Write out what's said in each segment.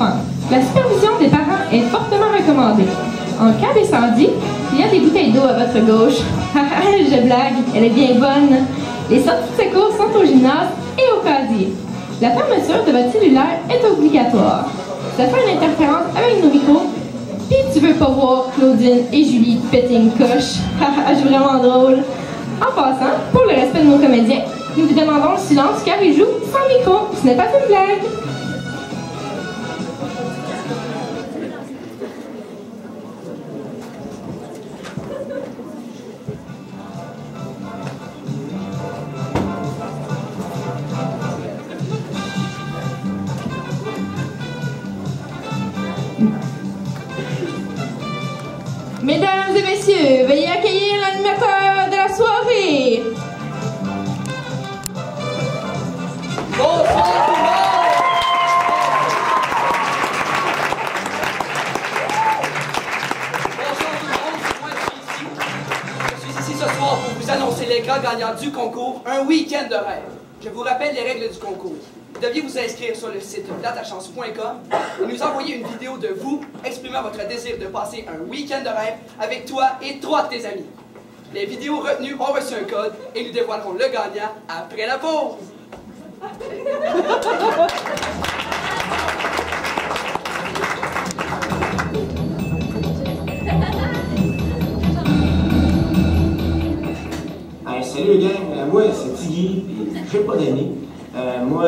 enfants. La supervision des parents est fortement recommandée. En cas d'incendie, il y a des bouteilles d'eau à votre gauche. Je blague, elle est bien bonne. Les sorties de secours sont au gymnase et au casier. La fermeture de votre cellulaire est obligatoire. Ça fait une interférence avec nos micros. Puis tu veux pas voir Claudine et Julie péter une coche. Je suis vraiment drôle. En passant, pour le respect de nos comédiens, nous vous demandons le silence car ils jouent sans micro. Ce n'est pas une blague. Mesdames et messieurs, veuillez accueillir l'animateur de la soirée. Bonsoir tout le monde! C'est moi ici. Je suis ici ce soir pour vous annoncer les grands gagnants du concours Un week-end de rêve. Je vous rappelle les règles du concours. Vous deviez vous inscrire sur le site platachance.com et nous envoyer une vidéo de vous exprimant votre désir de passer un week-end de rêve avec toi et 3 de tes amis. Les vidéos retenues ont reçu un code et nous dévoilerons le gagnant après la pause. Hey, salut gang, moi c'est Tiggy, puis j'ai pas d'amis. Moi,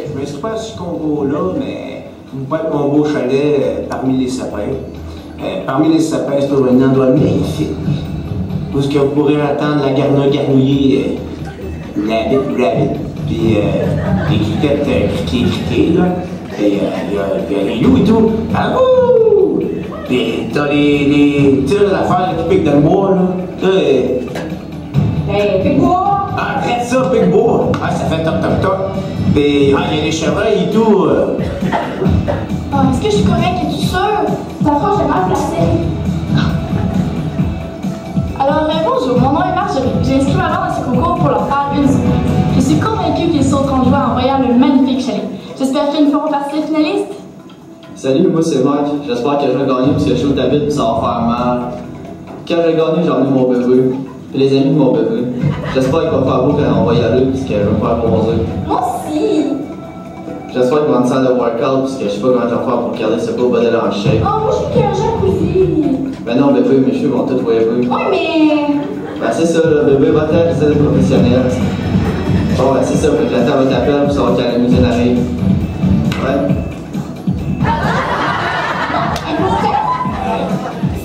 je m'inscris pas à ce concours-là, mais je vous prête mon beau chalet parmi les sapins. Parmi les sapins, c'est toujours un endroit magnifique, où ce que vous pourrez entendre la garnouiller, rabbit, puis des criquettes criquées, là. Et il y a les loups et tout. Ah ouh! Puis t'as les tirs d'affaires qui piquent dans le bois, là. Hey, Pigbois! Ah, arrête ça, Pigbois! Ah, ça fait toc toc toc. Puis, il y a les chevreuils et tout. Ah, est-ce que je suis correcte? Es-tu sûre? Ta phrase est mal placée. Alors, bonjour, mon nom est Marjorie. J'ai inscrit ma mère à ce concours pour leur faire une surprise. Je suis convaincue qu'ils sauteront de joie en voyant le magnifique chalet. J'espère qu'ils nous feront partie des finalistes. Salut, moi c'est Mike. J'espère que je vais gagner parce que je suis au tapis et ça va faire mal. Quand je vais gagner, j'ai emmené mon bébé. Puis les amis de mon bébé. J'espère qu'il va faire beau quand on va y aller parce que je vais me faire bronzer. Moi aussi. J'espère qu'il va y avoir une salle de workout parce que je sais pas comment je vais faire pour garder ce beau modèle en shape. Oh, moi j'ai qu'un jacuzzi. Ben non, bébé, mes cheveux vont tous waver. Ouais, mais. Ben c'est ça, le bébé va être là, c'est des professionnels. Bon, ben c'est ça, fait que j'attends votre appel pour savoir quand la musique arrive. Ouais.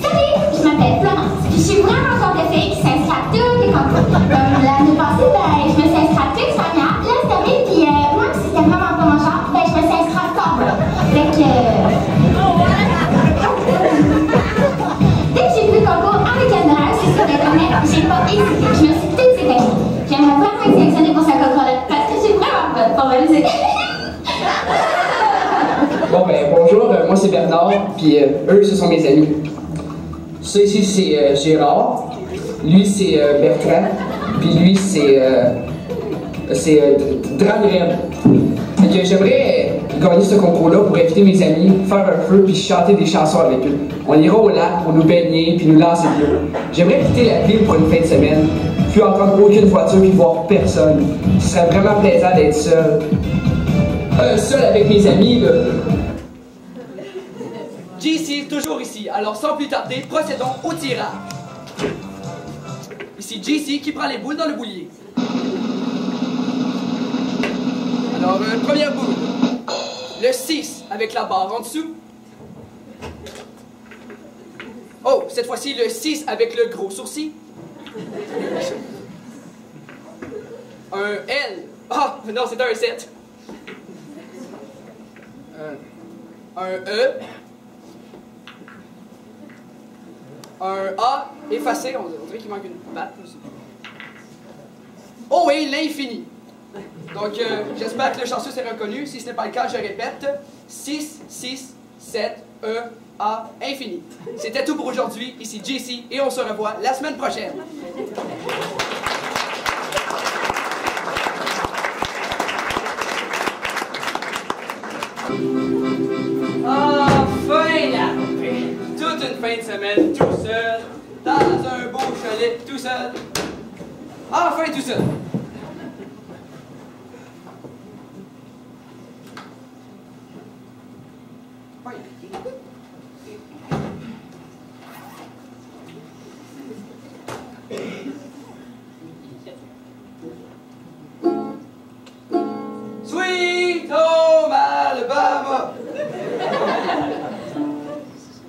Salut, je m'appelle Florence. Je suis vraiment le genre de fille qui s'inscrit à tous les concours. Comme l'année passée, ben, je me suis inscrite à Fix Sonia, là cette année, puis même si c'était vraiment pas mon genre, ben, je me suis inscrite à Star. Fait que. Dès que j'ai vu le concours en week-end de rêve, c'est sur Internet, j'ai pas hésité. Je me suis tout sélectionnée. J'aimerais vraiment être sélectionnée pour ce concours-là, parce que j'ai vraiment bonne pour ma musique. Bon ben bonjour, moi c'est Bernard, puis eux ce sont mes amis. Ça ici c'est Gérard, lui c'est Bertrand, puis lui c'est Dranren. Fait que j'aimerais gagner ce concours-là pour inviter mes amis, faire un feu puis chanter des chansons avec eux. On ira au lac pour nous baigner puis nous lancer de l'eau. J'aimerais quitter la ville pour une fin de semaine, puis entendre aucune voiture puis voir personne. Ce serait vraiment plaisant d'être seul. Seul avec mes amis là. JC, toujours ici. Alors, sans plus tarder, procédons au tirage. Ici JC qui prend les boules dans le boulier. Alors, première boule. Le 6 avec la barre en dessous. Oh, cette fois-ci, le 6 avec le gros sourcil. Un L. Ah, non, c'est un 7. Un E. Un A effacé, on dirait qu'il manque une patte. Oh oui, l'infini. Donc, j'espère que le chanceux s'est reconnu. Si ce n'est pas le cas, je répète. 6, 6, 7, E, A, infini. C'était tout pour aujourd'hui. Ici JC et on se revoit la semaine prochaine. Ah! une fin de semaine tout seul, dans un beau chalet tout seul. Enfin tout seul. Sweet home Alabama.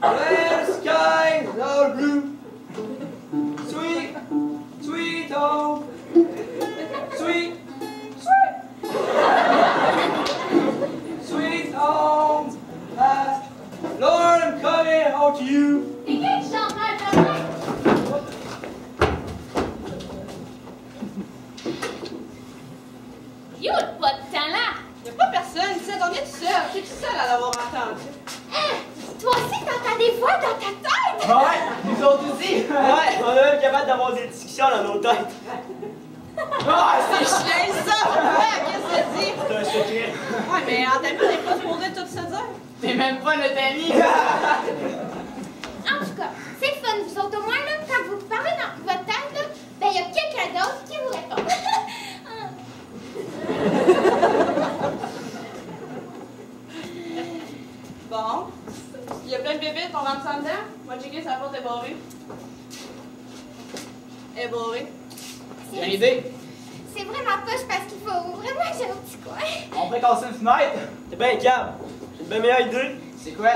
Where the sky is all blue. Sweet, sweet home. Sweet, sweet. Sweet home. Lord, I'm coming home to you. You pas de talent! Y'a pas personne ici, on est tout seul. T'es tout seul à l'avoir entendu. Hein? Toi aussi, t'entends des voix dans ta tête? Ouais, nous autres aussi. Ouais, on est même capable d'avoir des discussions dans nos têtes. Ah, c'est chiant ça! Ouais, qu'est-ce que tu dis? C'est un secret. Ouais, mais en t'as on est pas supposé tout se dire. T'es même pas notre ami. En tout cas, c'est fun, vous autres. Au moins, là, quand vous parlez dans votre tête, là, ben, il y a quelqu'un d'autre qui vous répond. Bon. Il y a plein de bébés, on rentre ça dedans. Moi, checker, sa porte est barrée. Elle est barrée. J'ai une idée. C'est vraiment poche parce qu'il faut vraiment que j'ai un petit coin. On pourrait casser une fenêtre. T'es bien calme. J'ai une bien meilleure idée. C'est quoi?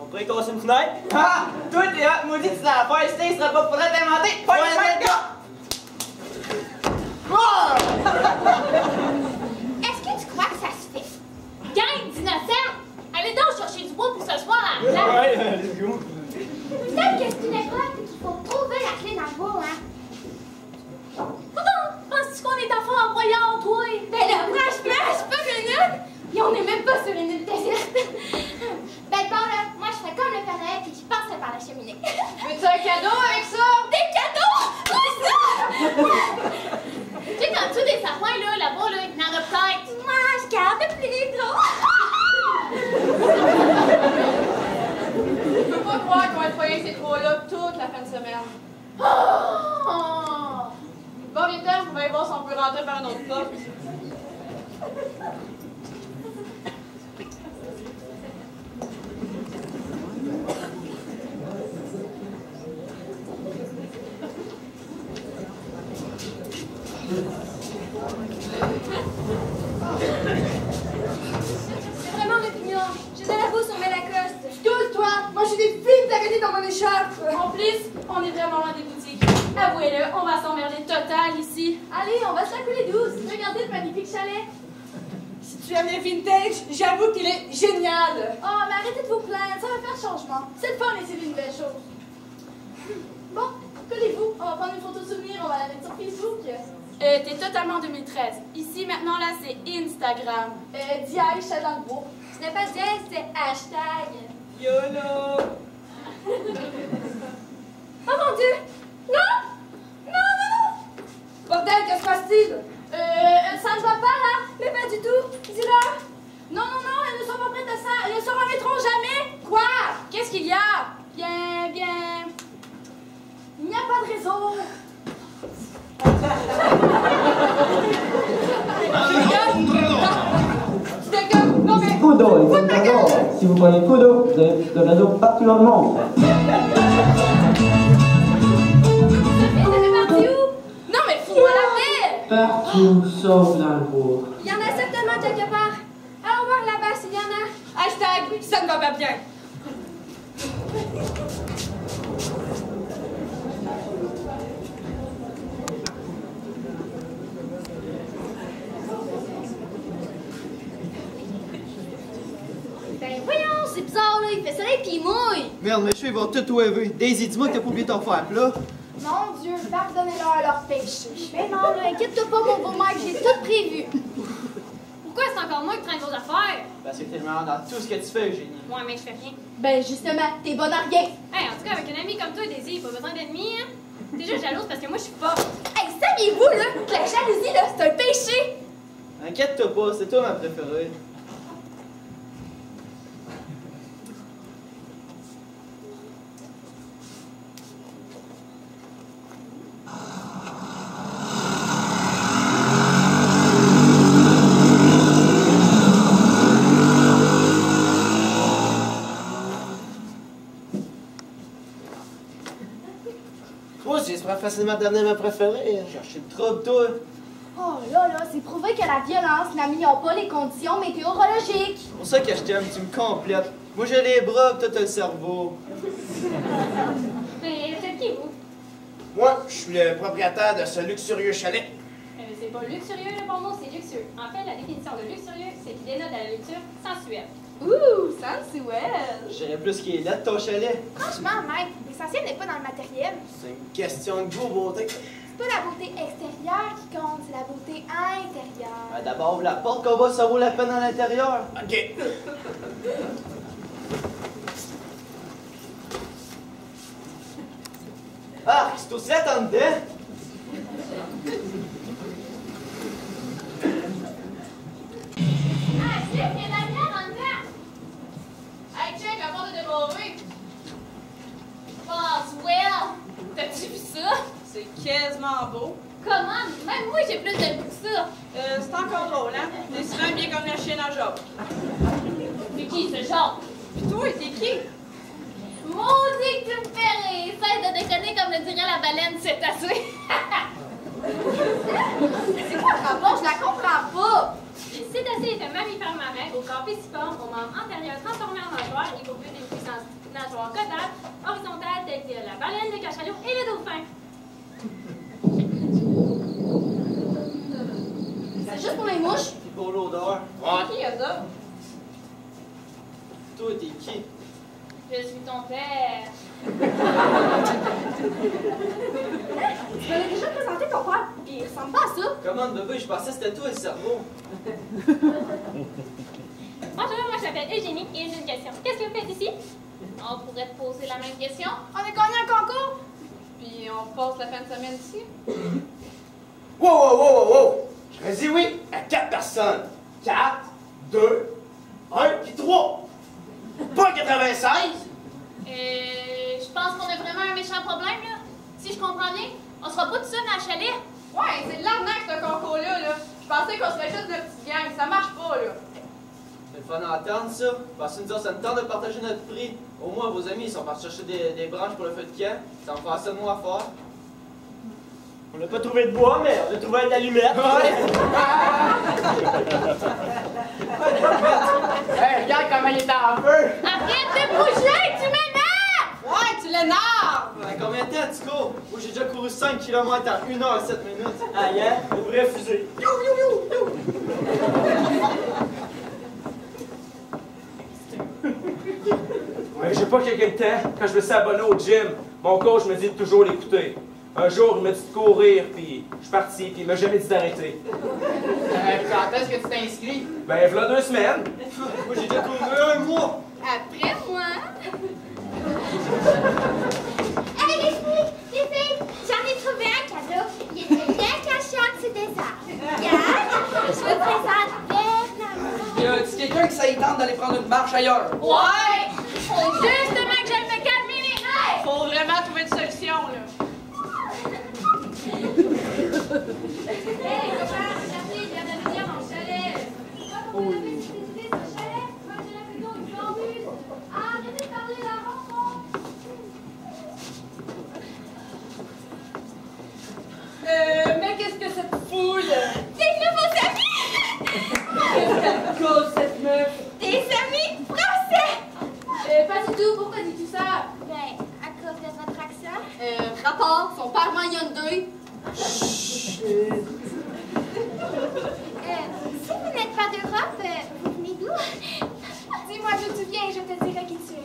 On pourrait casser une fenêtre. Ah! Toi, t'es hot, maudit, tu l'as affaire, c'était, il serait pas pour t'inventer. Pas une fenêtre, gars! Est-ce que tu crois que ça se fait? Gang d'innocents! Allez donc chercher du bois pour ce soir à la place. Ouais, let's go. Peut-être que c'est une époque qu'il faut trouver la clé dans le bois, hein? Pourtant, penses-tu qu'on est enfants en voyant, toi? Ben là, franchement, je suis pas minute! Et on n'est même pas sur une île déserte. Ben bon, là, moi je fais comme le Père Noël et je passerai par la cheminée. Veux-tu un cadeau avec ça? Des cadeaux? Oui, ça! Tu sais, en dessous des sapins, là-bas, là, il y en a peut-être. Moi, je garde plus gros. Je peux pas croire qu'on va être foyer ces trois-là toute la fin de semaine. Oh! Bon, vite, on va aller voir si on peut rentrer par un autre porte. C'est vraiment l'opinion. J'ai de la boue sur mes Lacoste. Excuse-toi, moi j'ai des fils d'arrêter dans mon écharpe. En plus, on est vraiment loin des boutiques. Avouez-le, on va s'emmerder total ici. Allez, on va se la couler douce. Regardez le magnifique chalet. Si tu aimes les vintage, j'avoue qu'il est génial. Oh, mais arrêtez de vous plaindre, ça va faire changement. C'est le fun d'essayer des nouvelles choses. Bon, collez-vous, on va prendre une photo souvenir, on va la mettre sur Facebook. T'es totalement en 2013. Ici, maintenant, là, c'est Instagram. Diaye, je suis dans le bois. Ce n'est pas dièse, c'est hashtag. YOLO! Oh mon Dieu! Non! Non, non, non! Bordel, que se passe-t-il? Ça ne va pas, là? Mais pas du tout. Dis-leur. Non, non, non, elles ne sont pas prêtes à ça. Elles ne se remettront jamais. Quoi? Qu'est-ce qu'il y a? Bien, bien. Il n'y a pas de raison. Non, mais... Coup d'eau, les amis, si vous prenez coup d'eau, vous avez de réseau partout dans le monde. Non, mais fous-moi la paix! Partout, sauf dans le bourg. Il y en a certainement quelque part. Allons voir là-bas s'il y en a. Hashtag, ça ne va pas bien. Ben voyons, c'est bizarre, là. Il fait soleil pis il mouille. Merde, mes cheveux vont tout ouéver. Daisy, dis-moi que t'as pas oublié ton faire plat. Mon Dieu, pardonnez-leur leur péché. Mais non, là, inquiète-toi pas, mon beau Mike, j'ai tout prévu. Pourquoi c'est encore moi qui traîne vos affaires? Parce que t'es le meilleur dans tout ce que tu fais, Eugénie. Moi, mec, je fais rien. Ben justement, t'es bonne à rien. Hey, en tout cas, avec une amie comme toi, Daisy, pas besoin d'ennemis, hein? T'es juste jalouse parce que moi, je suis pas. Hey, saviez-vous, là, que la jalousie, là, c'est un péché? Inquiète-toi pas, c'est toi ma préférée. Moi aussi, c'est pas facilement devenir ma préférée. Chercher le trouble, toi. Oh là là, c'est prouvé que la violence n'améliore pas les conditions météorologiques. C'est pour ça que je t'aime, tu me complètes. Moi j'ai les bras, toi t'as le cerveau. Mais c'est qui, vous? Moi, je suis le propriétaire de ce luxurieux chalet. C'est pas luxurieux, le bon mot, c'est luxueux. En fait, la définition de luxurieux, c'est qu'il dénote à la luxure sensuelle. Ouh, sensuel! Je dirais plus qu'il est là de ton chalet. Franchement, mec, l'essentiel n'est pas dans le matériel. C'est une question de goût, beauté. C'est pas la beauté extérieure qui compte, c'est la beauté intérieure. Ben, d'abord, ouvre la porte qu'on voit ça vaut la peine à l'intérieur. OK. Ah, c'est aussi là en dedans. Ah, Chip, il y a de la bière en dedans! Hey, check, la porte de débarrer. Oh, well! T'as-tu vu ça? C'est quasiment beau. Comment? Même moi, j'ai plus de goût que ça. C'est encore drôle, hein? T'es souvent bien comme la chienne à Job. C'est qui, ce genre? Pis toi, t'es qui? Maudit que tu me fais rire! Cesse de déconner comme le dirait la baleine cétacée. C'est quoi le rapport? Je la comprends pas! Le cétacé est un mammifère marin au corps piciforme, aux membres antérieurs transformés en nageoires et pourvu d'une puissance nageoire caudale, horizontale, telle que la baleine, le cachalot et le dauphin. C'est juste pour les mouches? C'est pour l'odeur. C'est qui, ça? Toi, t'es qui? Je suis ton père. Tu m'avais déjà présenté ton père, il ressemble pas à ça. Comment, bébé? Je pensais que c'était toi le cerveau. Bonjour, moi je m'appelle Eugénie et j'ai une question. Qu'est-ce que vous faites ici? On pourrait te poser la même question. On a gagné un concours! Puis on passe la fin de semaine ici. Wow, wow, wow, wow, wow! Je dis oui à 4 personnes. 4, 2, 1, puis 3. Pas 96! Je pense qu'on a vraiment un méchant problème, là. Si je comprends bien, on sera pas tout seul dans le chalet. Ouais, c'est de l'arnaque, ce concours-là, là. Je pensais qu'on serait juste de petite gang. Ça marche pas, là. C'est le fun à entendre, ça. Parce que nous autres, ça nous tente de partager notre prix. Au moins, vos amis, ils sont partis chercher des branches pour le feu de camp. Ça me fait ça de moi fort. On n'a pas trouvé de bois, mais on a trouvé une allumette. Ouais! Hey, regarde comment il est en feu! Arrête de bouger, tu m'énerves! Ouais, tu l'énerves! Combien de temps tu cours? Moi, j'ai déjà couru 5 km en 1 heure et 7 minutes. Ah, yeah? Une vraie fusée. Ouais, j'ai pas quelqu'un de temps. Quand je me suis abonné au gym, mon coach me dit de toujours l'écouter. Un jour, il m'a dit de courir, puis je suis parti, puis il m'a jamais dit d'arrêter. Quand est-ce que tu t'es inscrit? Ben, voilà 2 semaines. Moi, j'ai déjà couru 1 mois. Après moi? Hey les filles, j'en ai trouvé un cadeau. Il était bien caché en dessous des arbres. Regarde, je vous présente Bernard. Y a-tu quelqu'un qui ça y tente d'aller prendre une marche ailleurs? Ouais! Faut justement que j'aille me calmer les nerfs! Faut vraiment trouver une solution, là. Hey, copains, regardez, il vient de venir dans le chalet! Pourquoi vous avez visité ce chalet? Moi, j'ai l'impression du bambus! Arrêtez de parler la rencontre! Mais qu'est-ce que ça te fout, là? Des nouveaux amis! Qu'est-ce qu'elle cause, cette meuf? Des amis français! Pas du tout, pourquoi dis tout ça? Ben, à cause de votre accent. Rapport, son père m'en y a deux. Si vous n'êtes pas d'Europe, vous venez d'où? Dis-moi d'où tu viens, je te dirai qui tu es.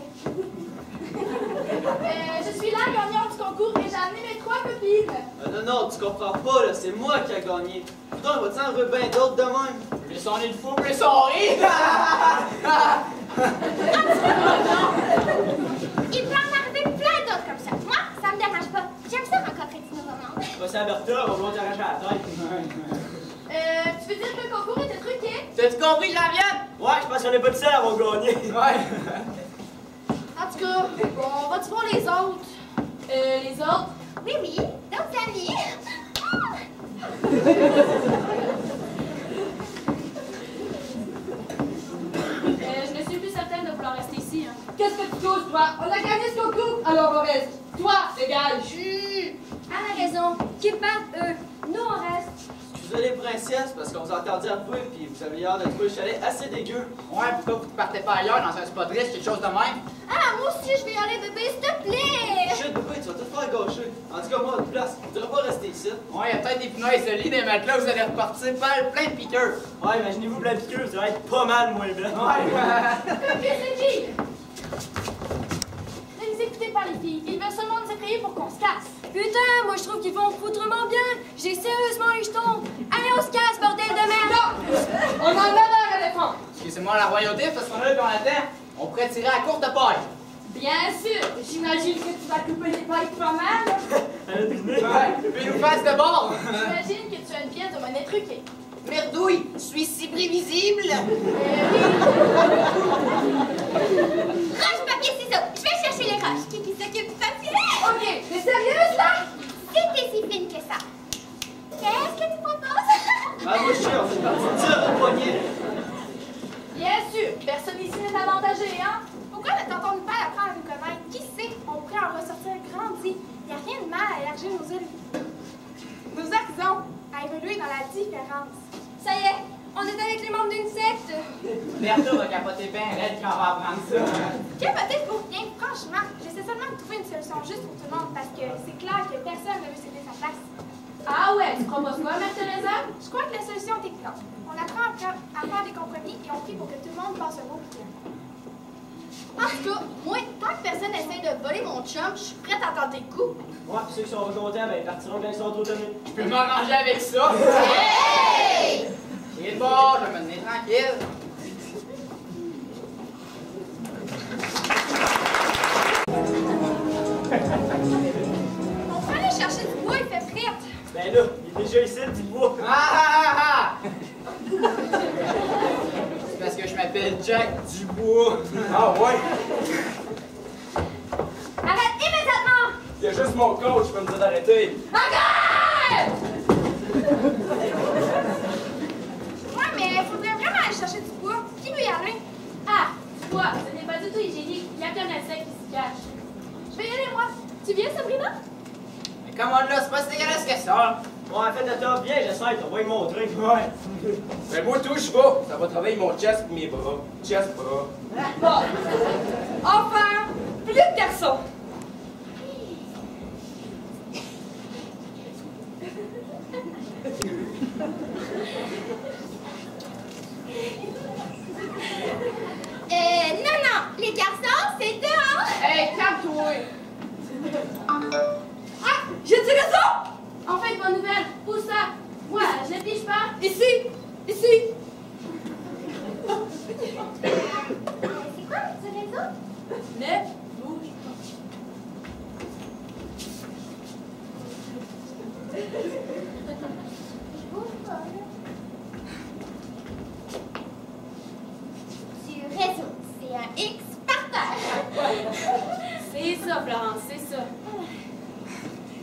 Je suis la gagnante du concours et j'ai amené mes 3 copines. Non, non, tu comprends pas, là. C'est moi qui a gagné. Putain, on va t'en enlever bien d'autres de même. Plus on est de fou, plus on rit! Il peut en arriver plein d'autres comme ça. Moi, ça me dérange pas. J'aime ça rencontrer du nouveau monde. Va c'est Alberta, on va t'arracher à la tête. Tu veux dire que le concours était truqué? T'as-tu compris, Jean-Vienne? Ouais, je pense qu'on est pas de seul à avoir gagné. Ouais. En tout cas, bon, on va-tu voir les autres? Les autres? Oui, oui, d'autres amis. Je ne suis plus certaine de vouloir rester ici. Hein. Qu'est-ce que tu causes, toi? On a gagné ce concours, alors on reste. Toi, dégage. Elle a raison. Qu'ils partent, eux. Nous, on reste. Excusez les princesses, parce qu'on vous a entendu à vous, puis vous avez l'air de trouver le chalet assez dégueu. Ouais, pourquoi vous ne partez pas ailleurs dans un spot riche, quelque chose de même? Ah, moi aussi, je vais y aller, bébé, s'il te plaît. Chut, bébé, tu vas tout faire gâcher. En tout cas, moi, de place, on ne devrait pas rester ici. Ouais, il y a peut-être des punaises de lit, des matelas, vous allez repartir plein de piqueurs. Ouais, imaginez-vous plein de piqueurs, ça va être pas mal moins blanc. Ouais, C'est qui? Ne les écoutez pas, les filles. Ils veulent seulement nous effrayer pour qu'on se casse. Putain, moi, je trouve qu'ils font foutrement bien. J'ai sérieusement les jetons. Allez, on se casse, bordel de merde. Non! On en a l'air à défendre. Excusez-moi la royauté, parce qu'on a là qu'on attend. On pourrait tirer à courte paille. Bien sûr. J'imagine que tu vas couper les pailles pas mal. Ouais, puis nous fasse de bord. J'imagine que tu as une pièce de monnaie truquée. Merdouille, je suis si prévisible. Roche, papier, ciseaux. Je vais chercher les roches. Qui s'occupe du papier? OK, t'es sérieuse, là? C'était si fine que ça. Qu'est-ce que tu proposes? Ah, moi, je suis on est parti tirer au poignet. Bien sûr. Personne ici n'est avantagé, hein? Pourquoi ne t'entends pas apprendre à nous connaître? Qui sait? On pourrait en ressortir grandi. Il n'y a rien de mal à élargir nos horizons, à évoluer dans la différence. Ça y est, on est avec les membres d'une secte. Bertha va capoter bien raide quand on va apprendre ça. Capoter pour rien, franchement. J'essaie seulement de trouver une solution juste pour tout le monde parce que c'est clair que personne ne veut céder sa place. Ah ouais, tu proposes quoi, Mère Teresa? Je crois que la solution est évidente. On apprend à faire des compromis et on prie pour que tout le monde passe un beau week-end. En tout cas, moi, tant que personne essaie de voler mon chum, je suis prête à tenter le coup. Ouais, puis ceux qui sont pas contents, ben, ils partiront quand ils sont trop tonnés. Je peux m'arranger avec ça. Hey! Il est bon, je vais me tenir tranquille. On peut aller chercher du bois, il fait frite. Ben là, il est déjà ici, le petit bois. C'est parce que je m'appelle Jack Dubois. Ah ouais? Arrête immédiatement! Il y a juste mon coach qui peut me dire d'arrêter. Arrête! Ouais, mais il faudrait vraiment aller chercher du bois. Qui veut y aller? Ah, tu vois, ce n'est pas du tout hygiénique. Il y a qu'un insecte qui se cache. Je vais y aller, moi. Tu viens, Sabrina? Mais comment là, c'est pas si dégueulasse que ça. Bon, en fait, attends, viens, j'essaie, on va y montrer. Ouais. Mais moi, tout, je vais. Ça va travailler mon chest et mes bras. Chest, bras. Bon. Enfin, plus de garçons. Non, les garçons, c'est dehors. Hey, calme-toi. Ah, j'ai dit raison. Enfin, une bonne nouvelle. Où ça? Moi, je ne pige pas. Ici. Ici. C'est quoi le petit réseau? Ne bouge pas. Du réseau, c'est un X par terre. C'est ça, Florence, c'est ça.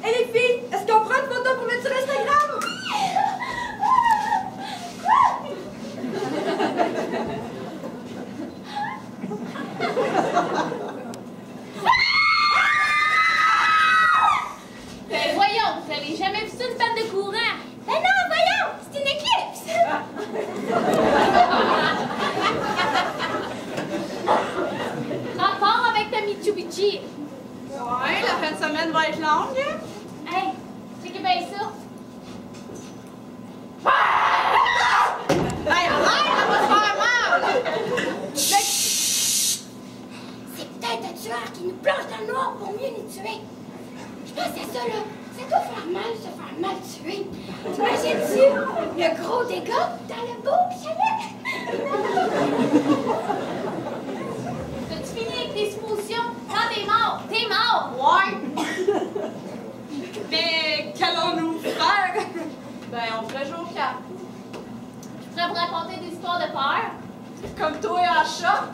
Hé les filles, est-ce qu'on prend une photo pour mettre sur Instagram? Ben voyons, vous avez jamais vu ça une panne de courant? Ben non, voyons, c'est une éclipse. Rapport avec ta Mitsubishi. Ouais, la fin de semaine va être longue. Hey, checkez bien ça. Hey, arrête, ça va te faire mal! C'est peut-être un tueur qui nous plonge dans le noir pour mieux nous tuer. Je pense à ça, là. Ça doit faire mal se faire mal tuer. T'imagines-tu le gros dégât dans le beau chalet? T'as-tu fini avec tes suppositions? Quand t'es mort, t'es mort! Ouais! Mais qu'allons-nous faire? Ben, on ferait jour 4. Je pourrais vous raconter des histoires de peur. Comme toi en short?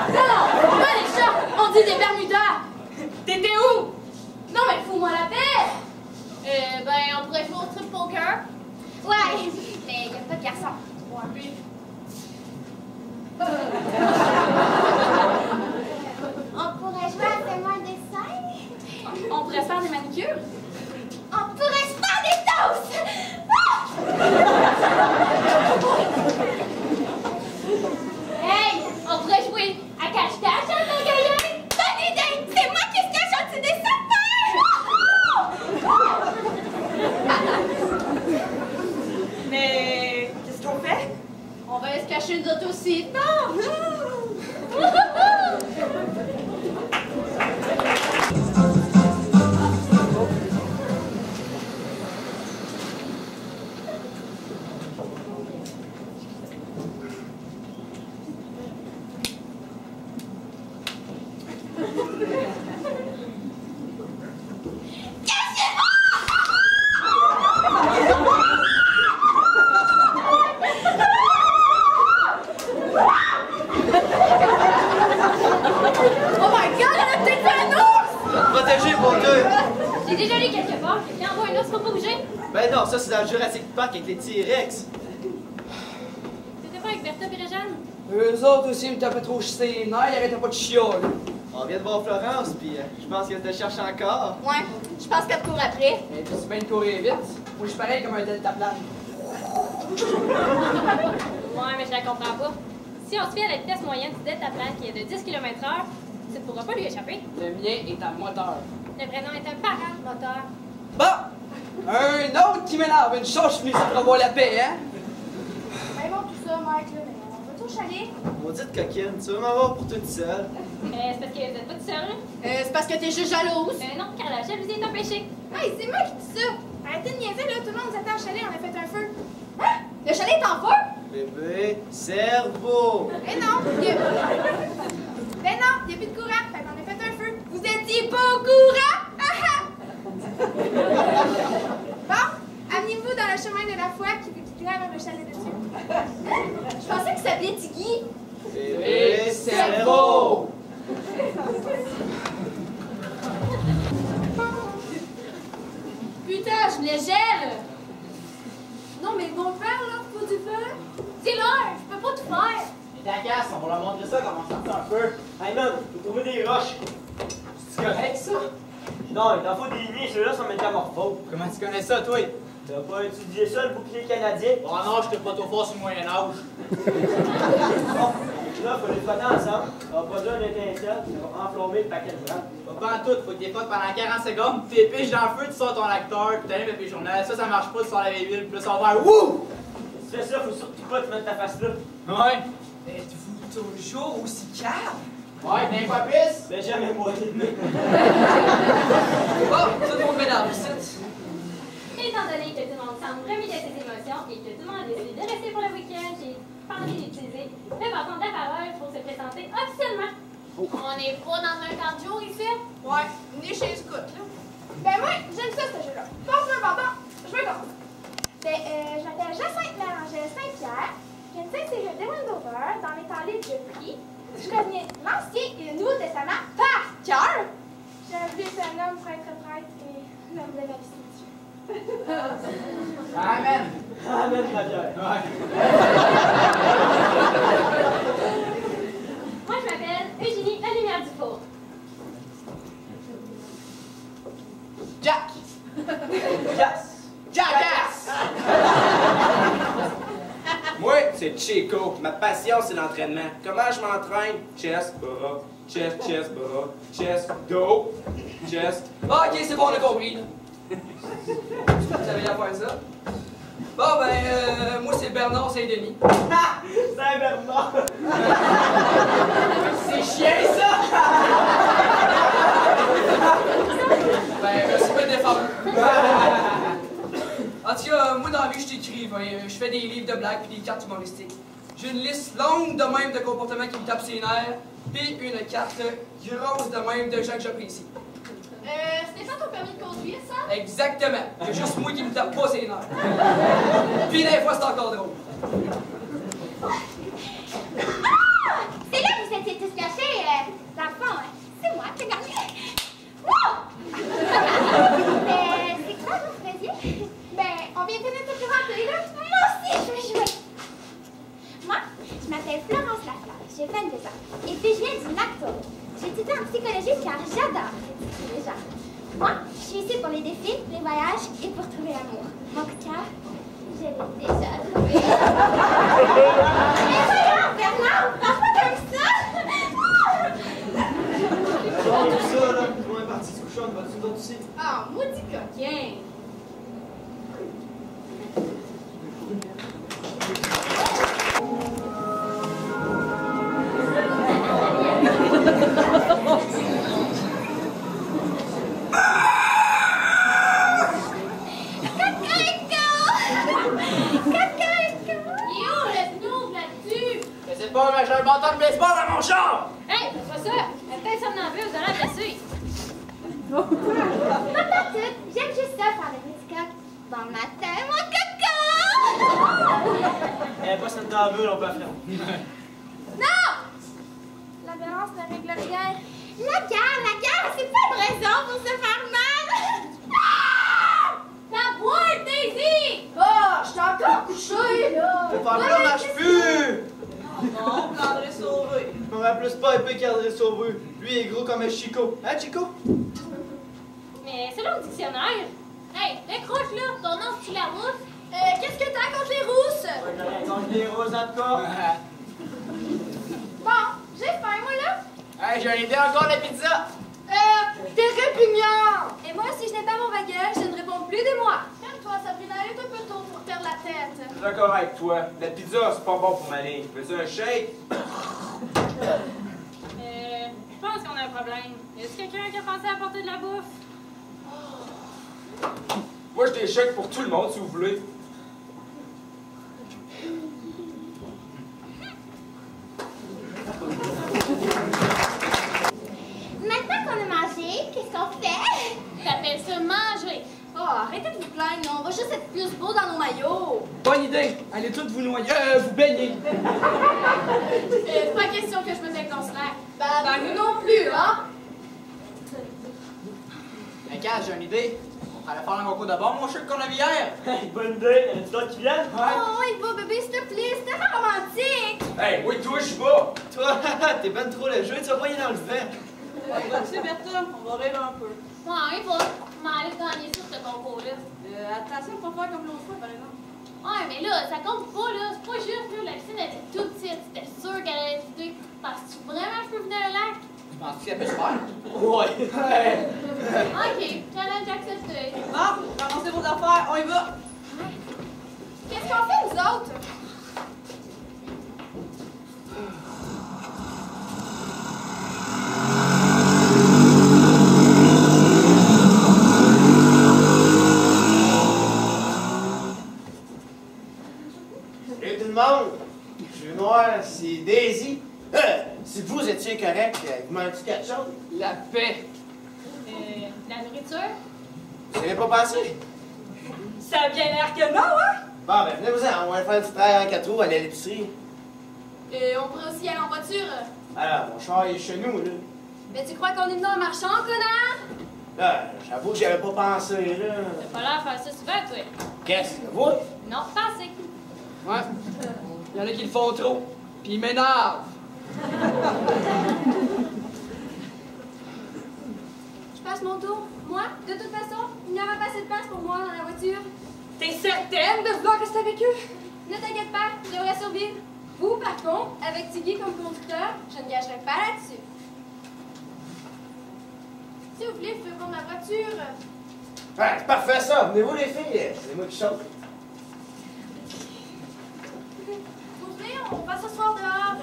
Non, pas les shorts, on dit des Bermudas. T'étais où? Non, mais fous-moi la paix! Ben, on pourrait jouer au strip poker. Ouais, mais il n'y a pas de garçon. Ouais, puis... On pourrait jouer à Ben non, ça c'est dans le Jurassic Park avec les T-Rex. T'étais pas avec Bertha et Réjeanne? Eux autres aussi me tapaient trop ses nerfs, ils arrêtaient pas de chialer. On vient de voir Florence, puis je pense qu'elle te cherche encore. Ouais, je pense qu'elle te court après. Mais tu sais bien de courir vite. Moi, je suis pareil comme un deltaplane. Ouais, mais je la comprends pas. Si on se fie à la vitesse moyenne du deltaplane qui est de 10 km/h, tu ne pourras pas lui échapper. Le mien est un moteur. Le vrai nom est un paramoteur. Bon! Un autre qui m'énerve, une chose, je suis venu ici pour avoir la paix, hein? Ben bon, tout ça, Mike, là, mais on va au chalet. Maudite coquine, tu veux m'avoir pour toute seule? C'est parce que vous êtes pas tout seul, hein? C'est parce que t'es juste jalouse. Non, car la jalousie est un péché. Hey, c'est moi qui dis ça. Arrêtez de niaiser, là, tout le monde nous attend au chalet, on a fait un feu. Hein? Le chalet est en feu? Bébé, cerveau! Ben non, il y a plus de courant, fait qu'on a fait un feu. Vous étiez pas au courant? Bon, amenez-vous dans le chemin de la foi qui glisse vers le chalet dessus. Je pensais que ça s'appelait Tiggy. Bébé, cerveau! Putain, je les gèle! Non, mais mon père, là, faut du feu. Dis-leur, je peux pas tout faire. Et ta casse, on va leur montrer ça, comment sortir un feu. Hey man, faut trouver des roches. C'est correct ça? Non, il t'en faut des lignes, ceux-là sont métamorphoses. Comment tu connais ça, toi? T'as pas étudié ça, le bouclier canadien? Oh non, j'étais pas trop fort sur le Moyen-Âge. Bon, là, faut les frotter ensemble. Ça va produire une étincelle, ça va enflammer le paquet de blanc. Pas en tout, faut que tu frottes pendant 40 secondes, tu piges dans le feu, tu sors ton acteur, puis t'allumes le pigeonnel. Ça marche pas, tu sors la ville, puis là, ça va faire wouh! Si tu fais ça, faut surtout pas te mettre ta face là. Ouais. Êtes-vous toujours aussi calme? Ouais, t'es pas pisse? Mais jamais moi. Bon, tout le monde m'énerve ici. Étant donné que tout le monde semble remis de ses émotions et que tout le monde a décidé de rester pour le week-end, j'ai pensé d'utiliser le bâton de la parole pour se présenter officiellement. On n'est pas dans un camp de jour ici? Ouais, on est chez Scout, là. Ben moi, j'aime ça, ce jeu-là. Passe-moi un bâton, je veux commencer. Ben, je m'appelle Jacinthe Mélangère Saint-Pierre. Je viens de Saint-Cyril de Wendover, dans les temps libres de prix. Je connais l'Ancien et le Nouveau Testament par cœur. J'ai voulu être un homme prêtre et l'homme de ma vie. Amen! Amen, ma bière. Ouais. Moi, je m'appelle Eugénie La Lumière du Four. Jack! Jackass! Moi, c'est Chico. Ma passion, c'est l'entraînement. Comment je m'entraîne? Chest, bras, chest, bras, chest, dos, chest. Ok, c'est bon, on a compris, là. Vous avez à faire ça? Bon, ben, moi, c'est Bernard Saint-Denis. Saint-Bernard! C'est chien, ça! Ben, merci de me défendre. En tout cas, moi, dans la vie, je t'écris. Je fais des livres de blagues puis des cartes humoristiques. J'ai une liste longue de même de comportements qui me tapent ses nerfs, puis une carte grosse de même de gens que j'apprécie. C'était pas ton permis de conduire, ça? Exactement. Il y a juste moi qui me tape pas ses nerfs. Puis des fois, c'est encore drôle. Ah! C'est là que vous étiez tous cachés. Dans le fond, c'est moi qui ai gagné. Wow! C'est quoi vous faisiez? Ben, on vient finir de te présenter, là. Moi aussi, je veux jouer. Moi, je m'appelle Florence Lafleur, j'ai 22 ans. Et puis je viens du Macto. J'étudie en psychologie car j'adore les gens. Moi, je suis ici pour les défis, les voyages et pour trouver l'amour. Mon coup de cœur, je l'ai déjà trouvé. Mais voyons, Bernard, parle pas comme ça! Bon, tout ça, là, on est parti se coucher, on va tout aussi. Ah, maudit coquin. faire du baseball dans mon char! Hey, c'est pas ça. Elle est peut-être somnambule, vous allez la blesser. Pas tout. J'aime juste ça, faire le petit coq. Bon matin, mon coco! Elle est pas somnambule, on peut la faire. Non! La violence ne règle rien. La guerre, c'est pas une raison pour se faire mal! Ta boîte, Daisy! Oh, je suis encore couchée, là! Le pamphlet marche plus! Non, André Sauvé. Je me rappelle pas un peu qu'André Sauvé. Lui il est gros comme un Chico. Hein, Chico? Mais c'est là au dictionnaire. Hey, décroche là, ton nom c'est la rousse. Qu'est-ce que t'as contre les rousses? Ouais, j'en ai contre les roses en tout cas. Bon, j'ai faim, moi, là. Hey, j'ai une idée encore de la pizza! T'es répugnant! Et moi, si je n'ai pas mon bagage, je ne réponds plus de moi. Calme-toi, Sabrina, elle est un peu tôt pour perdre la tête. Je suis d'accord avec toi. La pizza, c'est pas bon pour ma ligne. Veux-tu un shake? Je pense qu'on a un problème. Y a-t-il quelqu'un qui a pensé à apporter de la bouffe? Moi, j'ai des chèques pour tout le monde, si vous voulez. Maintenant qu'on a mangé, qu'est-ce qu'on fait? T'appelles ça manger. Oh, arrêtez de vous plaindre, on va juste être plus beaux dans nos maillots. Bonne idée. Allez toutes vous noyer. Vous baigner. Pas question que je me mette dans ce lac. Ben, nous non plus, hein? T'inquiète, j'ai une idée. On allait faire un concours de bon, mon chien qu'on a vu hier. Hey, bonne idée, y'en a-tu d'autres qui viennent? Oh, il va, bébé, s'il te plaît, c'est tellement romantique. Hey, oui, toi, je suis pas. Toi, t'es ben trop le jeu, tu vas pas y aller dans le vent. C'est Bertha, on va rire un peu. Ouais, il va. M'aller gagner sur ce concours-là. Attention, faut pas faire comme l'autre fois, par exemple. Ouais, mais là, ça compte pas, là. C'est pas juste, là. La piscine, elle était toute petite. C'était sûr qu'elle allait être Penses-tu vraiment que je peux venir au lac? Je pense qu'elle peut se faire. Ouais. Ok, challenge accepté. Bon, ramassez vos affaires, on y va. Qu'est-ce qu'on fait, nous autres? Salut tout le monde! Je suis noir, c'est Daisy. Si vous étiez correct, vous m'avez dit quelque chose? La paix. La nourriture? Vous n'avez pas pensé? Ça a bien l'air que non, hein? Bon, ben venez-vous-en, on va faire un petit travail en 4 roues, aller à l'épicerie. On pourrait aussi aller en voiture. Alors, mon char il est chez nous, là. Mais tu crois qu'on est venu en marchand, connard? Là, j'avoue que j'y avais pas pensé, là. T'as pas l'air de faire ça souvent, toi. Qu'est-ce que vous? Non, pas assez. Ouais. Il y en a qui le font trop. Puis ils m'énervent. Je passe mon tour. Moi, de toute façon, il n'y aura pas assez de place pour moi dans la voiture. T'es certaine de vouloir rester avec eux? Ne t'inquiète pas, je devrais survivre. Vous, par contre, avec Tiggy comme conducteur, je ne gagerai pas là-dessus. S'il vous plaît, vous pouvez prendre ma voiture. Ouais, c'est parfait ça. Venez-vous les filles, c'est moi qui chante. Vous voulez, on va s'asseoir dehors.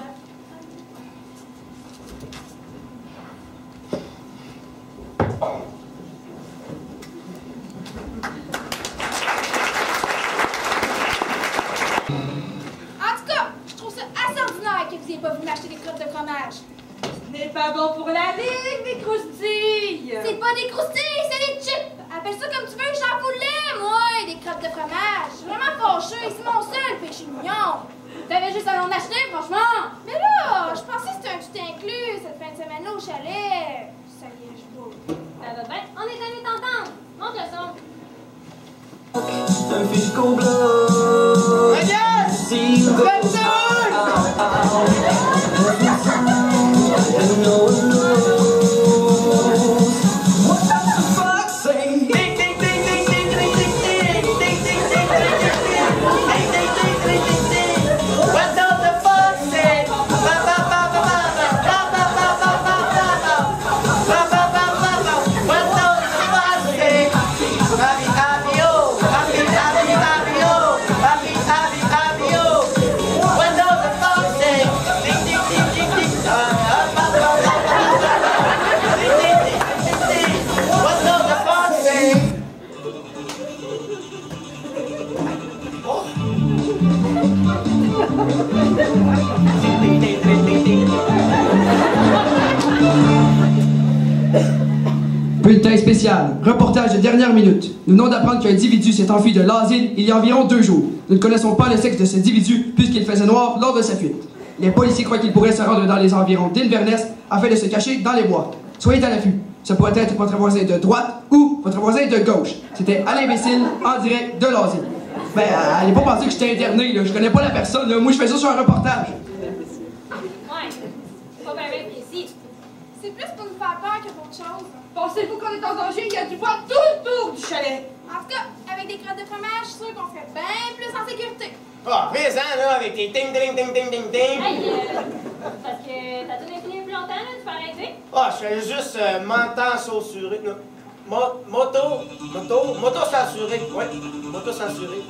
En tout cas, je trouve ça assez ordinaire que vous n'ayez pas voulu m'acheter des crottes de fromage. Ce n'est pas bon pour la ligue, mes croustilles! C'est pas des croustilles, c'est des chips! Appelle ça comme tu veux, j'en voulais, moi, des crottes de fromage. Je suis vraiment fâchée, c'est mon seul péché mignon. T'avais juste à en acheter, franchement. Mais là, je pensais que c'était un tout inclus cette fin de semaine-là au chalet. Ça y est, je vois. Ça va bien? On est allé t'entendre. Monte le son. Un fisco bleu. Regarde! Bulletin spécial. Reportage de dernière minute. Nous venons d'apprendre qu'un individu s'est enfui de l'asile il y a environ 2 jours. Nous ne connaissons pas le sexe de cet individu puisqu'il faisait noir lors de sa fuite. Les policiers croient qu'il pourrait se rendre dans les environs d'Inverness afin de se cacher dans les bois. Soyez à l'affût. Ce pourrait être votre voisin de droite ou votre voisin de gauche. C'était Alain Bécile en direct de l'asile. Ben, allez pas penser que j'étais interné, là. Je connais pas la personne, là. Moi, je fais ça sur un reportage. Ouais, pas bien précis. C'est plus pour nous faire peur que pour autre chose. Pensez-vous qu'on est en danger? Il y a du bois tout le tour du chalet. En tout cas, avec des crottes de fromage, je suis sûr qu'on serait bien plus en sécurité. Ah, présent, là, avec tes ting, ting, ting, ting, ting, ting. Hey, parce que t'as tout défini plus longtemps, là, tu peux arrêter? Ah, je fais juste mentant censuré. Moto censuré. Ouais, moto censuré.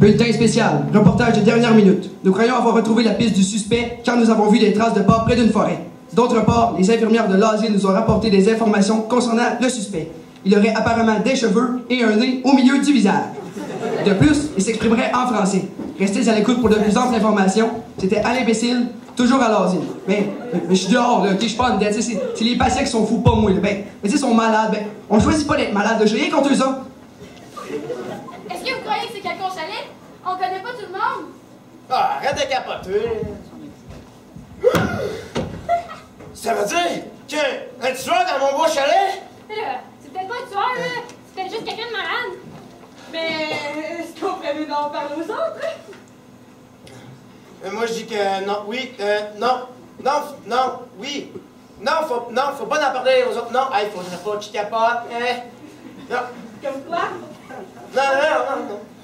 Bulletin spécial. Reportage de dernière minute. Nous croyons avoir retrouvé la piste du suspect car nous avons vu des traces de pas près d'une forêt. D'autre part, les infirmières de l'asile nous ont rapporté des informations concernant le suspect. Il aurait apparemment des cheveux et un nez au milieu du visage. De plus, il s'exprimerait en français. Restez à l'écoute pour de plus amples informations. C'était Alain Bécile, toujours à l'asile. Mais je suis dehors, là, ok, je suis pas une dette. C'est les patients qui sont fous, pas moi. Là. Ben, mais tu sais, ils sont malades. Ben, on choisit pas d'être malade. J'ai rien contre eux autres. Est-ce que vous croyez que c'est quelqu'un au chalet? On connaît pas tout le monde. Ah, arrête de capoter. Ça veut dire qu'un tueur dans mon beau chalet? C'est peut-être pas un tueur, là. C'est peut-être juste quelqu'un de malade. Mais est-ce qu'on prévu d'en parler aux autres? Moi, je dis que non, oui, oui. Non, faut pas en parler aux autres. Non, il faudrait pas qu'ils capotent. Non. Comme quoi? Non.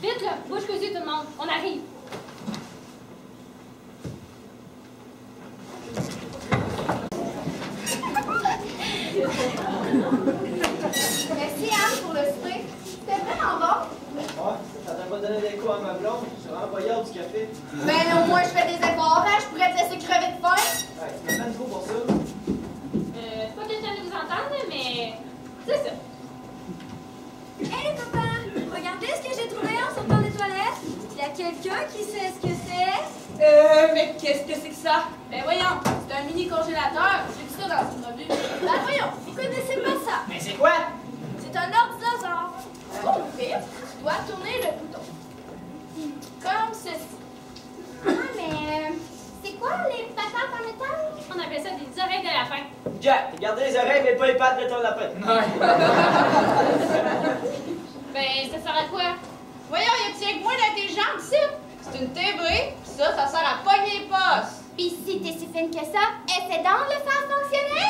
Vite, là, bouche cousue, tout le monde. On arrive. Merci, Anne, pour le souper. C'était vraiment bon. Ouais, ça t'a pas donné des coups à ma blonde? Je suis vraiment pas hier du café. Ben, au moins, je fais des efforts, hein. Je pourrais te laisser crever de faim. Ouais, tu m'as fait trop pour ça. C'est pas que j'aime vous entendre, mais c'est ça. Hé, les copains, regardez ce que j'ai trouvé en sortant des toilettes. Il y a quelqu'un qui sait ce que c'est? Mais qu'est-ce que c'est que ça? Ben voyons, c'est un mini congélateur. J'ai vu ça dans une revue. Ben voyons, vous connaissez pas ça. Mais c'est quoi? C'est un ordinateur. Pour l'ouvrir, tu dois tourner le bouton. Comme ceci. Ah, mais c'est quoi les patates en métal? On appelle ça des oreilles de lapin. Jack, gardez les oreilles, mais pas les pattes de ton lapin. Ben, ça sert à quoi? Voyons, y a-t-il rien que moins d'intelligent ici? C'est une TV, pis ça sert à pogner les postes. Pis si t'es si fine que ça, essaie donc de le faire fonctionner.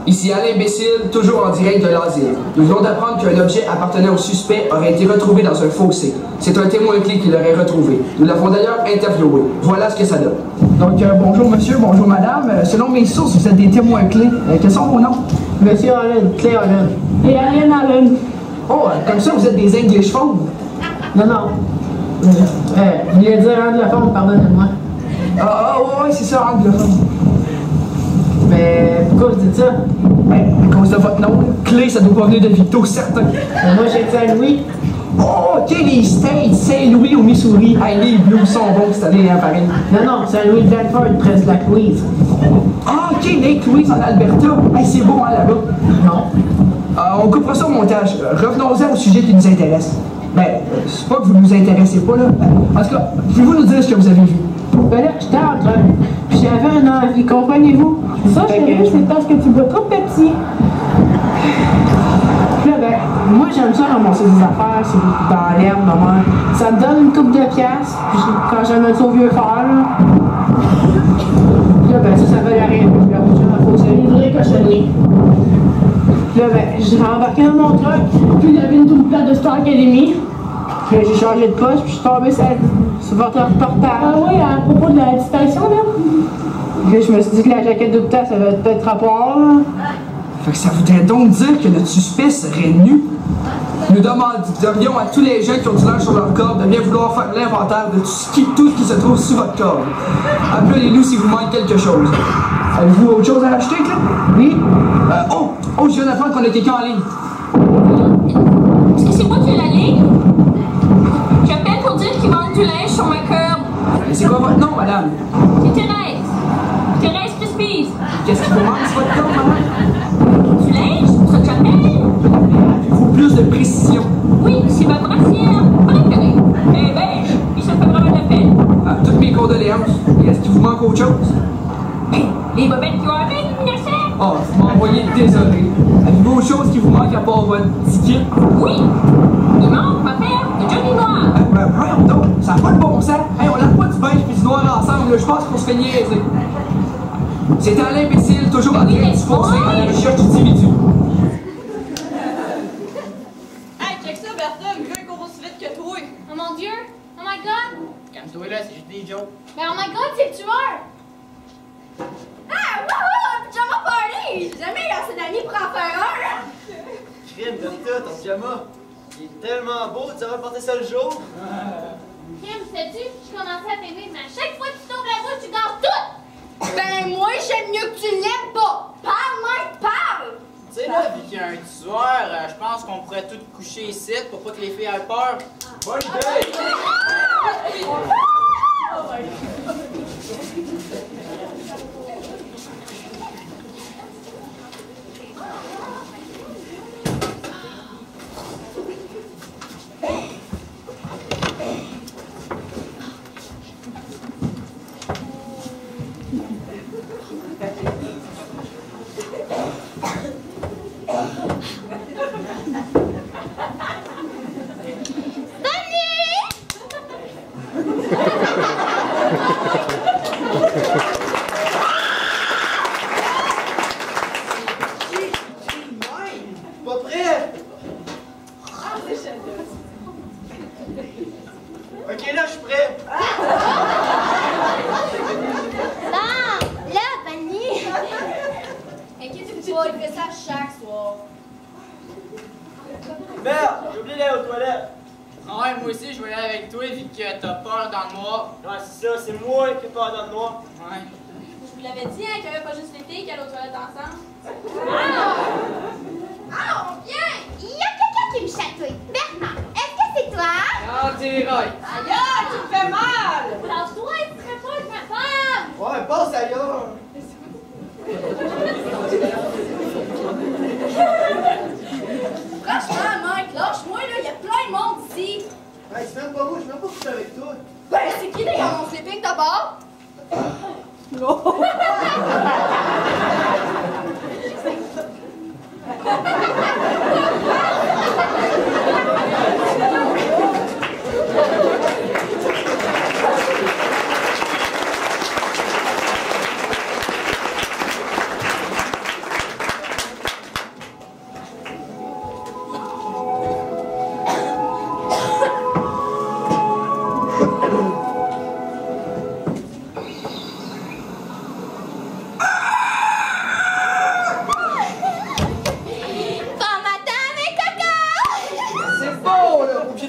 Ici Alain Bécile, toujours en direct de l'asile. Nous venons d'apprendre qu'un objet appartenant au suspect aurait été retrouvé dans un fossé. C'est un témoin clé qui l'aurait retrouvé. Nous l'avons d'ailleurs interviewé. Voilà ce que ça donne. Donc, bonjour monsieur, bonjour madame. Selon mes sources, vous êtes des témoins clés. Quels sont vos noms? Monsieur Allen, Claire Allen. Et Allen Allen. Oh, comme ça, vous êtes des anglophones? Non. Vous voulez dire anglophone, pardonnez-moi. Ouais, c'est ça, anglophone. Mais pourquoi vous dites ça? Ben, à cause de votre nom. Clé, ça doit pas venir de Victo, certain. Moi, j'ai Saint-Louis. Oh, ok, les States, Saint-Louis au Missouri. Hey, les Blues sont bons cette année, hein, pareil. Non, Saint-Louis de Danford, près de Lake Louise. Ah, ok, Lake Louise en Alberta. Hey, c'est bon, hein, là-bas? Non. On coupera ça au montage. Revenons-en au sujet qui nous intéresse. Ben, c'est pas que vous nous intéressez pas, là. En tout cas, pouvez-vous nous dire ce que vous avez vu? Ben là, j'étais en train. Puis j'avais un envie, comprenez-vous? Ça, chérie, c'est parce que tu bois trop de Pepsi. Puis là, ben, moi, j'aime ça ramasser des affaires dans l'herbe, maman. Ça me donne une coupe de piastres. Puis quand j'aime un au vieux fer, là. Puis là, ben, ça valait rien. Puis là, j'ai posé une vraie cochonnerie. Puis là, ben, j'ai embarqué dans mon truck. Puis il y avait une double plate de Star Academy. Puis j'ai changé de poste, puis je suis tombé sur votre reportage. Ah oui, à propos de la disparition, là? Puis là, je me suis dit que la jaquette de bouton, ça avait peut-être rapport, là. Fait que ça voudrait donc dire que notre suspect serait nu. Nous demanderions à tous les gens qui ont du linge sur leur corps de bien vouloir faire l'inventaire de tout ce qui se trouve sous votre corps. Appelez-nous si vous manque quelque chose. Avez-vous autre chose à acheter, là? Oui? Je viens d'apprendre qu'on a quelqu'un en ligne. Est-ce que c'est moi qui ai la ligne? J'appelle pour dire qu'il manque du linge sur ma corde. Mais c'est quoi votre nom, madame? C'est Thérèse. Thérèse Crispis. Qu'est-ce qui vous manque sur votre corps, madame? Du linge? C'est ça que j'appelle? Avez-vous plus de précision? Oui, c'est ma brassière. Préférée. Elle est beige, puis ça fait vraiment de la peine. Toutes mes condoléances. Et est-ce qu'il vous manque autre chose? Les bobettes qui ont avec, innocent. Oh, vous m'envoyez désolé. Avez-vous autre chose qui vous manque à part votre ticket? Oui. Il manque ma paire de Johnny Noir. Voyons donc, ça n'a pas le bon sens. Hey, on lave pas du beige et du noir ensemble, là. Je pense qu'on se fait niaiser. C'est un imbécile, toujours en train de se forcer à la recherche du individu. Hey, check ça, Bertha, le gars court aussi vite que toi. Oh mon Dieu! Oh my God! Calme-toi là, c'est juste des jokes. Mais oh my God, c'est le tueur! Ah, wouhou! Un pyjama party! J'ai jamais eu assez d'amis pour en faire un! Crime, Bertha, ton pyjama. Il est tellement beau, tu aurais porté ça le jour. Kim, sais-tu, je commençais à t'aimer, mais à chaque fois que tu tournes la bouche, tu gardes tout! Ben, moi, j'aime mieux que tu l'aimes pas! Parle, Mike, parle! Tu sais, là, vu qu'il y a un tueur, je pense qu'on pourrait tous coucher ici pour pas que les filles aient peur. Bonne idée! Pas prêt? Ok, là, je suis prêt. Non! Là, Fanny! Inquiète-toi pas, il fait ça chaque soir. Merde, j'ai oublié d'aller aux toilettes. Ouais, moi aussi, je vais aller avec toi vu que t'as peur dans le noir. Ouais, c'est ça, c'est moi qui ai peur dans le noir. Ouais. Je vous l'avais dit, hein, qu'il n'y avait pas juste les filles qui allaient aux toilettes ensemble. Ah, viens! Il y a quelqu'un qui me chatouille. Bernard, est-ce que c'est toi? Ah, t'es right. Aïe, tu me fais mal! Lâche-toi, tu fais pas de ma femme! Ouais, passe ailleurs. Franchement, Mike, lâche-moi, là, il y a plein de monde ici. Hey, c'est même pas moi, je suis même pas couché avec toi. Ben, c'est qui les gars, mon sleeping d'abord? Non!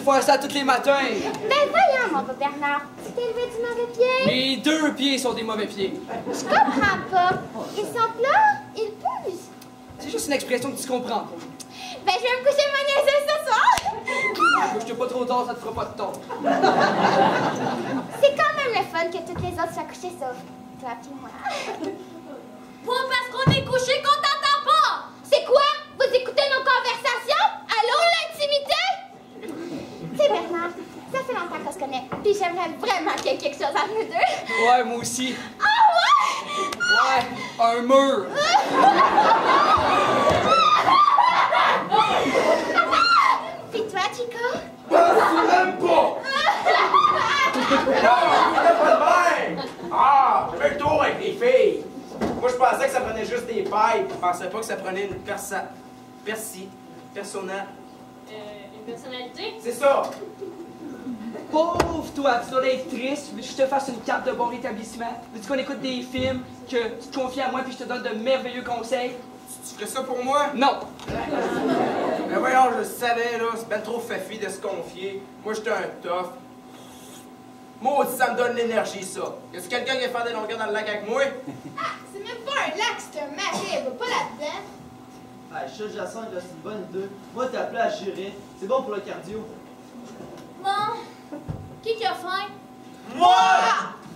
Faire ça tous les matins. Ben voyons, mon beau Bernard, tu t'es levé du mauvais pied? Mes 2 pieds sont des mauvais pieds. Je comprends pas. Ils sont plats, ils poussent. C'est juste une expression que tu comprends. Ben je vais me coucher ma niaiseuse ce soir. Couche-toi pas trop tard, ça te fera pas de tort. C'est quand même le fun que toutes les autres soient couchées sauf toi et moi. Pas parce qu'on est couchés qu'on t'entend pas. C'est quoi? Vous écoutez nos conversations? Allô, l'intimité? Tu sais, Bernard, ça fait longtemps qu'on se connaît, puis j'aimerais vraiment qu'il y ait quelque chose entre nous deux. Ouais, moi aussi. Ah ouais? Ouais, un mur. Puis toi, Chico? Même pas! Non, c'est pas de même! Ah, j'ai fait le tour avec les filles. Moi, je pensais que ça prenait juste des pailles. Je pensais pas que ça prenait une persona. Une personnalité? C'est ça! Pauvre toi, tu dois être triste. Veux-tu que je te fasse une carte de bon rétablissement? Veux-tu qu'on écoute des films, que tu te confies à moi puis je te donne de merveilleux conseils? Tu ferais ça pour moi? Non! Mais voyons, je le savais, là, c'est ben trop fafi de se confier. Moi, j'étais un tough. Maudit, ça me donne l'énergie, ça. Y a-tu quelqu'un qui va faire des longueurs dans le lac avec moi? Ah, c'est même pas un lac, c'est un marais, va pas là-dedans. Ah, je suis Jacinthe, là, c'est une bonne idée. Moi, t'es appelé à gérer. C'est bon pour le cardio. Bon, qui a faim? Moi!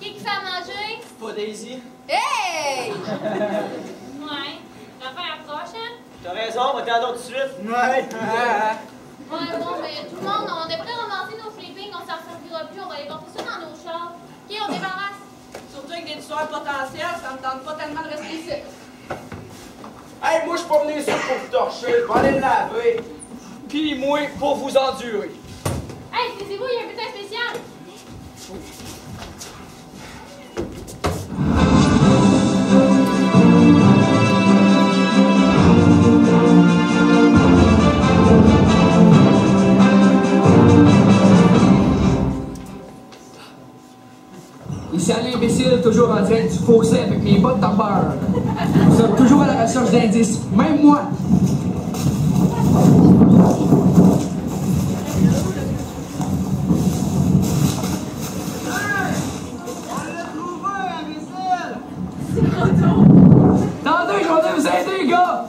Qui fait à manger? Pas Daisy. Hey! Ouais, la fin approche, hein? T'as raison, on va t'attendre tout de suite. Ouais, bon, mais tout le monde, on devrait ramasser nos sleepings, on s'en servira plus, on va les porter ça dans nos chars. Ok, on débarrasse. Surtout avec des tueurs potentiels, ça me tente pas tellement de rester ici. Hey, moi, je suis pas venu ici pour vous torcher. Je vais aller le laver. Puis moi, pour vous endurer. Hey, taisez-vous, il y a un butin spécial. Ici Alain Imbécile, toujours en direct du fossé avec mes bottes de peur. Nous sommes toujours à la recherche d'indices, même moi. Attendez, je vais venir vous aider, gars!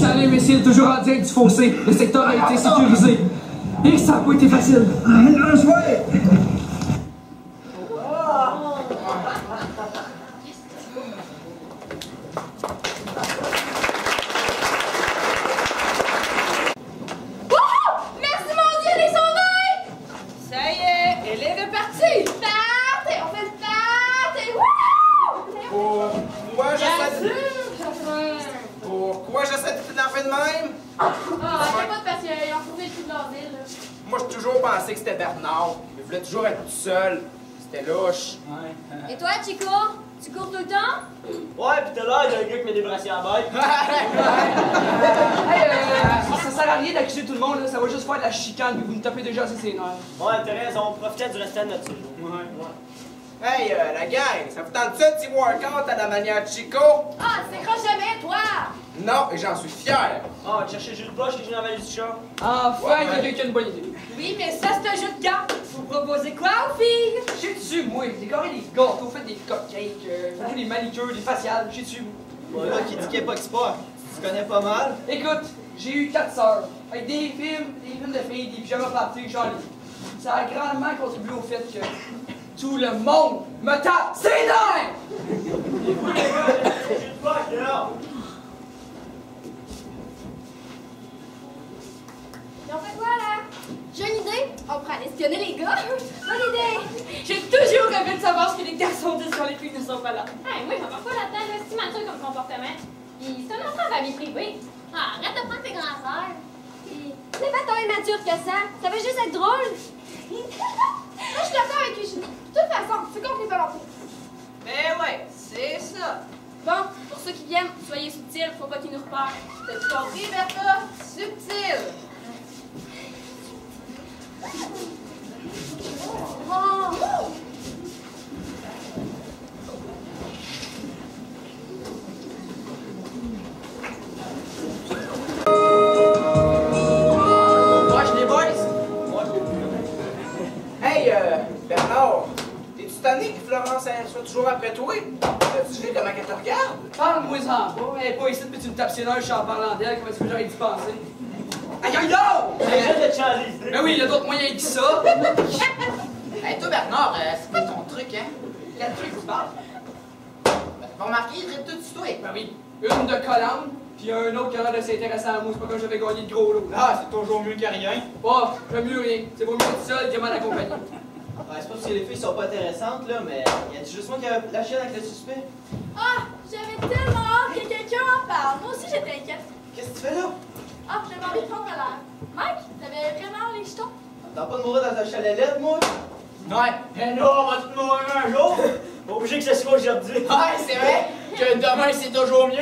Alain Imbécile, toujours en direct du fossé. Le secteur a été sécurisé. Et ça n'a pas été facile. Merci mon Dieu, les sauvés! Ça y est, elle est repartie! Party! On fait le party! Wouhou! Pourquoi j'essaie de t'énerver de même? Ah, t'as pas de patience, ils ont trouvé le coup de l'asile, là. Moi, j'ai toujours pensé que c'était Bernard. Il voulait toujours être tout seul. C'était louche. Et toi, Chico? Tu cours tout le temps? Ouais, pis t'as l'air d'un gars qui met des brassiers à bête. Ça sert à rien d'accuser tout le monde, là. Ça va juste faire de la chicane puis vous me tapez déjà assez ses nerfs. Ouais, t'as raison, profitez du restant de notre séjour. Hey, la gang, ça vous tente ça, petit workout à la manière Chico? Ah, tu t'écrases jamais, toi! Non, et j'en suis fier. Ah, tu cherches le jus de poche que j'ai dans la valise du chat. Enfin, quelqu'un qui a une bonne idée. Oui, mais ça, c'est un jeu de cartes. Vous proposez quoi aux filles? J'ai dessus, moi. Décorez des gâteaux, faites des cupcakes, faites des manicures, des faciales. J'ai dessus, moi. Voilà, qui dit qu'il n'y a pas de sport. Tu connais pas mal. Écoute, j'ai eu 4 sœurs. Avec des films de filles, des pyjamas parties, j'en ai. Ça a grandement contribué au fait que tout le monde me tape ses nerfs! Et vous, les gars, le jus de poche, là. Et on fait quoi, là? J'ai une idée. On pourrait aller espionner les gars. Bonne idée. J'ai toujours rêvé de savoir ce que les garçons disent quand les filles ne sont pas là. Hey, moi, je vais pas là-dedans, là. C'est mature comme comportement. Puis c'est un enfant de la vie privée. Ah, arrête de prendre tes grands frères. C'est pas tant immature que ça. Ça veut juste être drôle. Moi, je suis d'accord avec Eugénie. De toute façon, c'est contre les volontés. Mais ouais, c'est ça. Bon, pour ceux qui viennent, soyez subtils, faut pas qu'ils nous repèrent. T'as compris, Bertha? Subtil. Oh. Wesh, les boys! Hey, Bernard, t'es-tu tanné que Florence elle soit toujours après toi? Tu vu comment elle te regarde? Parle-moi-en pas. Elle est pas ici, puis tu me tapes ses nerfs, je suis en parlant d'elle. Comment est-ce que j'aurais dû penser? Aïe, aïe, non! Arrête de Charlie. Ben oui, il y a d'autres moyens que ça. Hey, toi, Bernard, c'est pas ton truc, hein? Quel truc tu parles? Ben, t'as pas remarqué, il traite tout sur toi. Ben oui. Une de Colombe, puis un autre qui a l'air de s'intéresser à moi. C'est pas comme j'avais gagné de gros lot. Ah, c'est toujours mieux que rien. Bah, j'aime mieux rien. C'est vaut mieux être seul que mal accompagné. Ouais, c'est pas parce que les filles sont pas intéressantes, là, mais y a juste moi qui a la chienne avec le suspect. Ah, j'avais tellement hâte que quelqu'un en parle. Moi aussi, j'étais inquiète. Qu'est-ce que tu fais là? Ah, j'avais envie de prendre l'air. Mike, t'avais vraiment les jetons? T'as pas de mourir dans un chalet LED, moi? Ouais. Eh non, on va tous mourir un jour! Pas obligé que ce soit aujourd'hui. Ouais, c'est vrai. Que demain, c'est toujours mieux.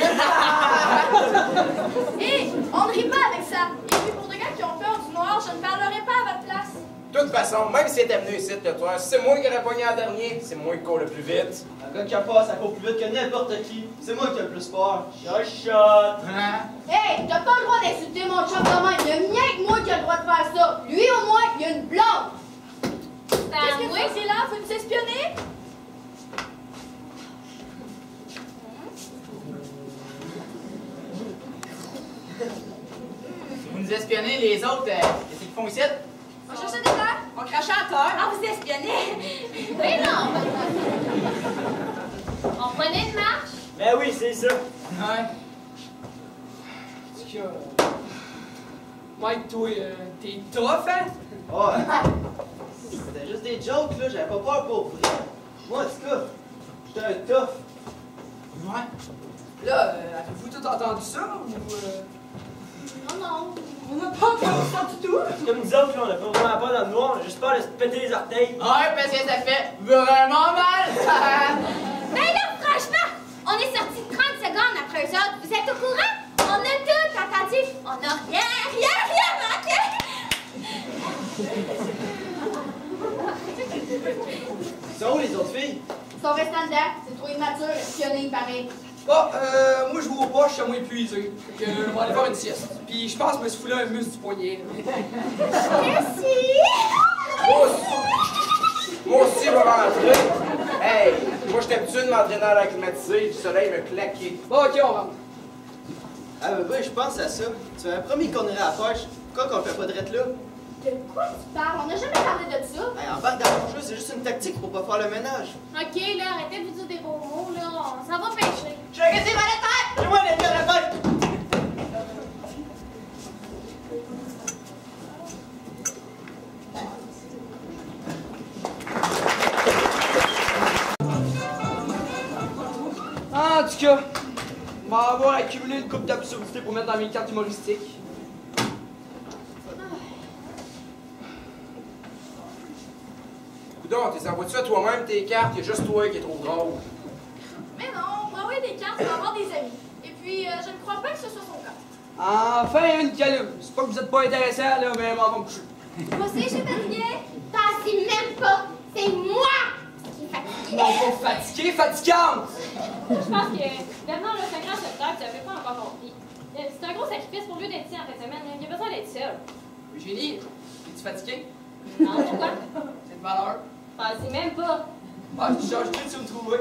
Hé, on ne rit pas avec ça. Et puis pour des gars qui ont peur du noir, je ne parlerai pas à votre place. De toute façon, même si t'es venu ici le soir, c'est moi qui aurais pogné en dernier, c'est moi qui cours le plus vite. Un gars qui a peur, ça court plus vite que n'importe qui. C'est moi qui ai le plus peur. Shot! Hey, t'as pas le droit d'insulter mon chum de même. Il y a rien que moi qui a le droit de faire ça. Lui, au moins, il y a une blonde. Qu'est-ce que tu fais là? Faut nous espionner? Vous nous espionnez, les autres, qu'est-ce qu'ils font ici? On cherchait des gars? On crachait à terre. Ah, vous espionnez? Oui, non. On prenait une marche? Ben oui, c'est ça. Ouais. Est-ce que... Mike, toi, t'es tough, hein? Ouais. C'était juste des jokes, là. J'avais pas peur pour vrai. Moi, en tout cas, j'étais un tough. Ouais. Là, avez-vous tout entendu ça, ou... Non, non. On n'a pas entendu ça du tout? C'est comme nous autres, là, on a pas vraiment peur dans le noir, on a juste peur de se péter les orteils. Ouais, parce que ça fait vraiment mal. Ben là, franchement, on est sortis 30 secondes après eux autres. Vous êtes au courant? On a tout entendu. On n'a rien manqué. Ils sont où les autres filles? Ils sont restés dedans. C'est trop immature, espionner, pareil. Bon, moi, je vous pas, je suis à moi épuisé. Fait que, on va aller faire une sieste. Puis, je pense que je me suis foulé un muscle du poignet. Merci. Moi aussi, je vais rentrer. Hey, moi, j'étais habitué de m'entraîner à la climatisée, du soleil me claquait. Bon, ok, on rentre. Ah, ben, je pense à ça. Tu m'avais promis qu'on irait à la pêche. Pourquoi qu'on le fait pas de là? De quoi tu parles? On n'a jamais parlé de ça. Ben, embarque dans mon jeu, c'est juste une tactique pour pas faire le ménage. Ok, là, arrêtez de vous dire des beaux mots, là. On s'en va pêcher. Je vais rester mal à terre. C'est moi, les gars, la pêche! En tout cas, on va avoir accumulé une coupe d'absurdité pour mettre dans mes cartes humoristiques. Coudon, t'es envoies-tu à toi-même tes cartes? Y'a juste toi qui est trop drôle. Mais non, on va envoyer des cartes pour avoir des amis. Et puis, je ne crois pas que ce soit son cas. Enfin, une calume. C'est pas que vous êtes pas intéressant, là, mais m'en va me coucher. Moi aussi, je suis fatiguée. T'en sais même pas. C'est moi qui est fatiguée. Non, pas fatiguée, fatigante! Je pense que Bernard, là, c'est un grand secteur, tu n'avais pas encore compris. C'est un gros sacrifice pour lui d'être ici en fin de semaine. Il a besoin d'être seul. Eugénie, es-tu fatiguée? Non, pourquoi? C'est de valeur. Pensez même pas. Ah, tu changes tout, tu me trouves.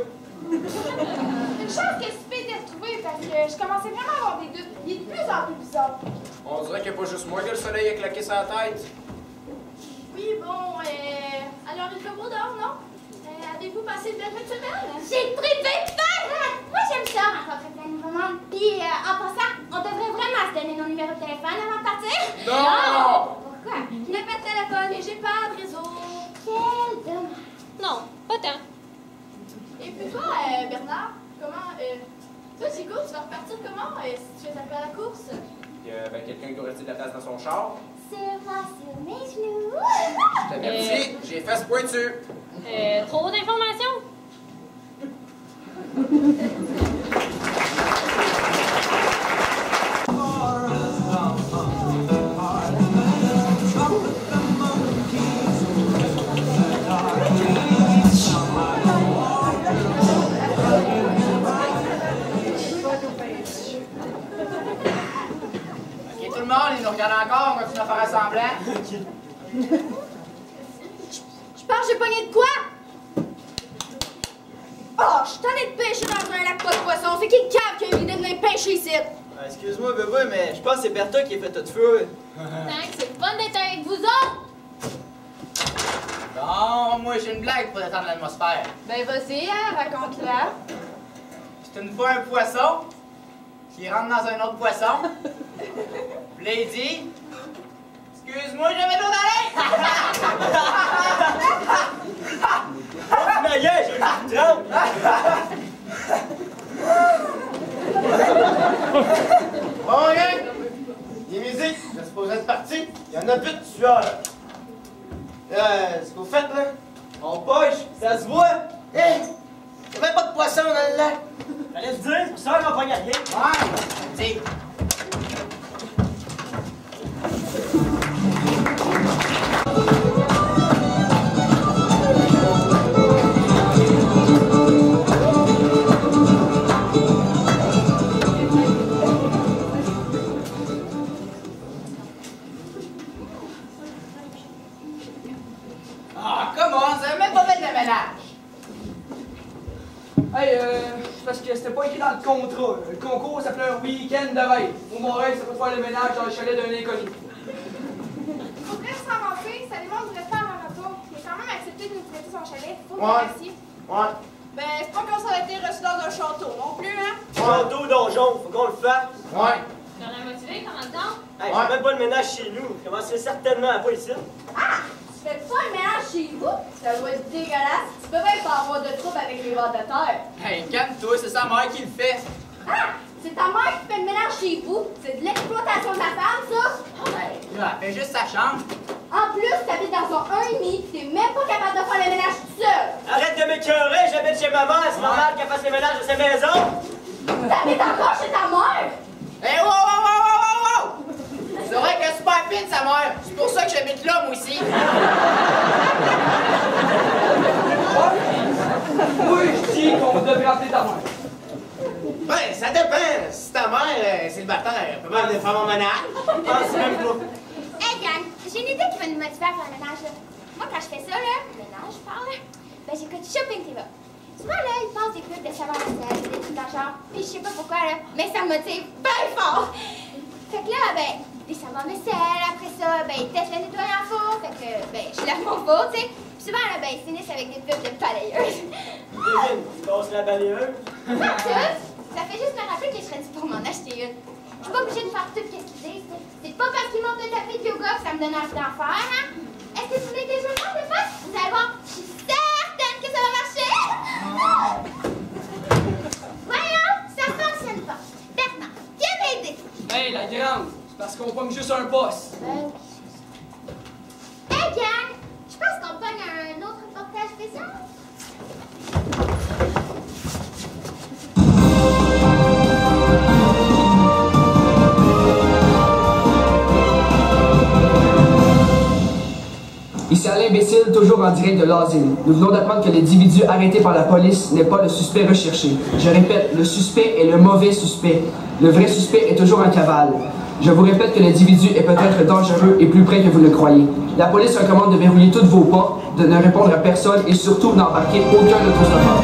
Une chance que Sophie t'ait retrouvé parce que je commençais vraiment à avoir des doutes. Il est de plus en plus bizarre. On dirait qu'il n'y a pas juste moi que le soleil a claqué sa tête. Oui, bon, alors il fait beau dehors, non? Avez-vous passé une belle fin de semaine? J'ai trippé fun! Moi, j'aime ça, rencontrer plein de nouveaux mondes. Puis, en passant, on devrait vraiment se donner nos numéros de téléphone avant de partir. Non! Pourquoi? Je n'ai pas de téléphone et j'ai pas de réseau. Quel dommage. Non, pas tant. Et puis toi, Bernard, comment... toi, c'est cool, tu vas repartir comment si tu fais taper à la course? Ben, quelqu'un qui aurait resté de la place dans son char. Sur mes genoux. Je t'avertis, j'ai fait ce pointu. Trop d'informations? Ok, tout le monde, il nous regarde encore, on continue à faire semblant. Je pense que j'ai pogné de quoi? Oh, je suis allée de pêcher dans un lac pas de poisson. C'est qui le cave qui a eu l'idée de venir pêcher ici? Excuse-moi, bébé, mais je pense que c'est Bertha qui a fait tout feu. Thanks, c'est fun d'être avec vous autres. Non, moi j'ai une blague pour détendre l'atmosphère. Ben vas-y, hein, raconte-la. C'est une fois un poisson qui rentre dans un autre poisson. Puis là, il dit excuse-moi, j'avais l'eau dans Ma gueule, j'ai une trempe! Bon, gang! Les musiques, je supposé être parti. Il y en a plus de tueurs, là. Ce que vous faites, là, on pêche, ça se voit. Hé! Il n'y avait pas de poisson dans le lac. Fallait se dire, pour ça, j'en pognais rien. Ouais, dis. Ah, comment? Ça n'a même pas fait de ménage. Hey, parce que c'était pas écrit dans le contrat. Le concours s'appelait un week-end de rêve. Pour mon rêve, ça peut faire le ménage dans le chalet d'un inconnu. Faudrait s'inventer, ça demande de rester à la retour. Mais quand même accepté de nous prêter son chalet. Faut le Ouais. remercier. Ouais. Ben, c'est pas comme ça a été reçu dans un château non plus, hein? Château donjon, faut qu'on le fasse. Ouais. T'en as motivé comment le temps? Hey, je fais même pas le ménage chez nous. Commencez certainement à pas ici. Ah! Tu fais pas le ménage chez vous? Ça doit être dégueulasse. Tu peux même pas avoir de trouble avec les vers de terre. Hey, calme-toi, c'est sa mère qui le fait. Ah! C'est ta mère qui fait le ménage chez vous. C'est de l'exploitation de la femme, ça? Hey, là, elle fait juste sa chambre. En plus, t'habites dans son 1,5, t'es même pas capable de faire le ménage tout seul. Arrête de m'écœurer, j'habite chez ma mère, c'est normal qu'elle fasse le ménage de sa maison. T'habites encore chez ta mère? Hey, wow, wow, wow, wow, wow, wow! C'est vrai qu'elle est super fine, sa mère. C'est pour ça que j'habite là, moi aussi. Oui, je dis qu'on devrait appeler ta mère. Ben, ça dépend. Si ta mère est célibataire, elle peut même venir faire mon ménage. Je pense même pas. Hey gang, j'ai une idée qui va nous motiver à faire le ménage là. Moi quand je fais ça là, le ménage je parle, ben j'écoute Shopping TV. Souvent là, ils passent des pubs de savon à vaisselle, des trucs dans le genre, puis je sais pas pourquoi là, mais ça me motive bien fort. Fait que là, ben, des savons à vaisselle, après ça, ben ils testent le nettoyant four, fait que ben je lave mon four, tu sais. Puis souvent là, ben ils finissent avec des pubs de balayeuse. Devine, tu passes la balayeuse. Pas toutes, ça fait juste me rappeler que je serais dû pour m'en acheter une. Je suis pas obligée de faire tout ce qu'ils disent. C'est pas parce qu'ils montent le tapis de yoga que ça me donne envie d'en faire, hein? Est-ce que vous voulez que je le fasse, les potes? Vous allez voir, je suis certaine que ça va marcher! Voyons, ça fonctionne pas. Bernard, viens m'aider. Hey, la grande, c'est parce qu'on pogne juste un poste. Hey, gang, je pense qu'on pogne un autre reportage spécial. Ici Alain Imbécile, toujours en direct de l'asile. Nous venons d'apprendre que l'individu arrêté par la police n'est pas le suspect recherché. Je répète, le suspect est le mauvais suspect. Le vrai suspect est toujours en cavale. Je vous répète que l'individu est peut-être dangereux et plus près que vous ne le croyez. La police recommande de verrouiller toutes vos portes, de ne répondre à personne et surtout n'embarquer aucun autostoppeur.